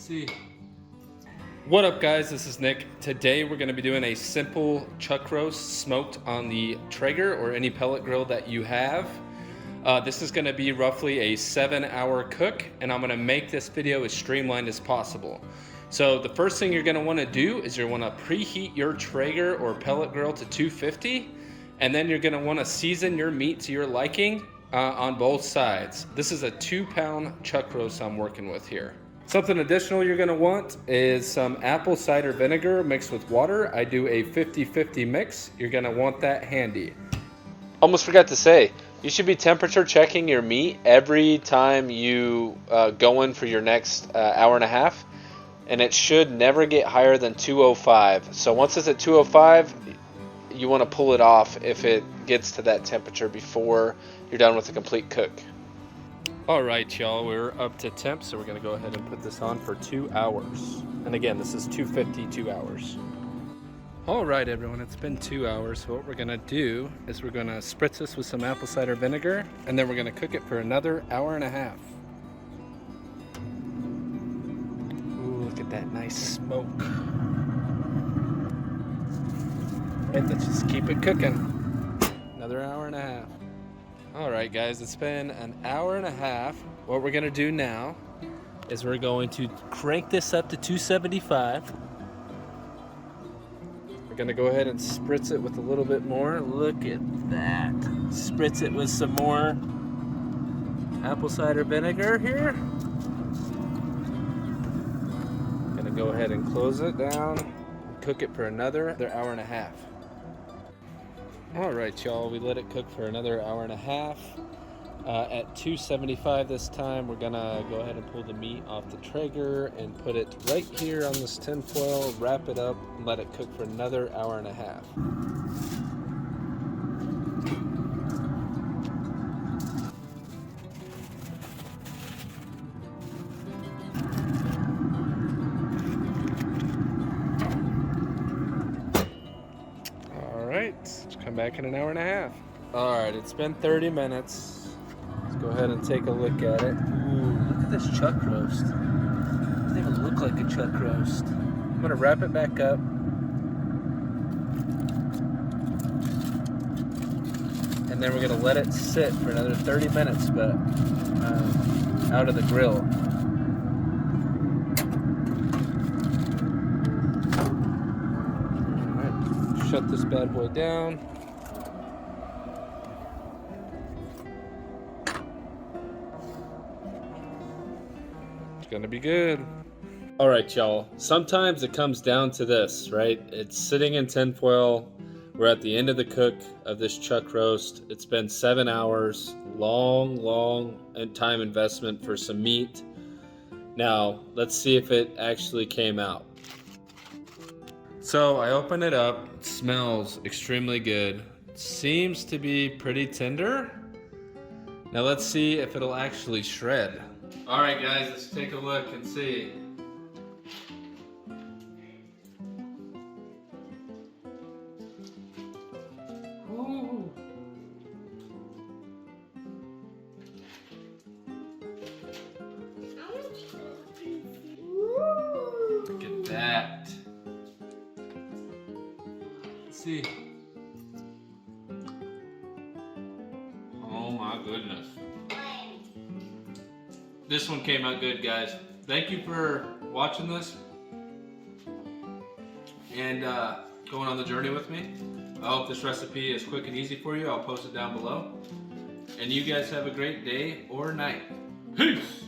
see. What up guys, this is Nick. Today we're going to be doing a simple chuck roast smoked on the Traeger or any pellet grill that you have. This is going to be roughly a 7-hour cook, and I'm going to make this video as streamlined as possible. So the first thing you're going to want to do is you're going to preheat your Traeger or pellet grill to 250, and then you're going to want to season your meat to your liking on both sides. This is a 2-pound chuck roast I'm working with here. Something additional you're going to want is some apple cider vinegar mixed with water. I do a 50-50 mix. You're going to want that handy. Almost forgot to say, you should be temperature checking your meat every time you go in for your next hour and a half, and it should never get higher than 205. So once it's at 205, you want to pull it off if it gets to that temperature before you're done with the complete cook. All right, y'all, we're up to temp, so we're gonna go ahead and put this on for 2 hours. And again, this is 250, 2 hours. All right, everyone, it's been 2 hours. So what we're gonna do is we're gonna spritz this with some apple cider vinegar, and then we're gonna cook it for another hour and a half. Ooh, look at that nice smoke. Right, let's just keep it cooking. Another hour and a half. All right, guys, it's been an hour and a half. What we're gonna do now is we're going to crank this up to 275. We're gonna go ahead and spritz it with a little bit more. Look at that. Spritz it with some more apple cider vinegar here. Gonna go ahead and close it down, cook it for another hour and a half. All right, y'all, we let it cook for another hour and a half. At 275 this time, we're gonna go ahead and pull the meat off the Traeger and put it right here on this tin foil, wrap it up, and let it cook for another hour and a half. Let's come back in an hour and a half. All right, it's been 30 minutes. Let's go ahead and take a look at it. Ooh, look at this chuck roast. It doesn't even look like a chuck roast. I'm gonna wrap it back up. And then we're gonna let it sit for another 30 minutes, but out of the grill. Shut this bad boy down. It's gonna be good. All right, y'all. Sometimes it comes down to this, right? It's sitting in tinfoil. We're at the end of the cook of this chuck roast. It's been 7 hours. Long time investment for some meat. Now, let's see if it actually came out. So I open it up, it smells extremely good. It seems to be pretty tender. Now let's see if it'll actually shred. All right, guys, let's take a look and see. Ooh. Look at that. See. Oh my goodness. This one came out good, guys. Thank you for watching this and going on the journey with me. I hope this recipe is quick and easy for you. I'll post it down below. And you guys have a great day or night. Peace!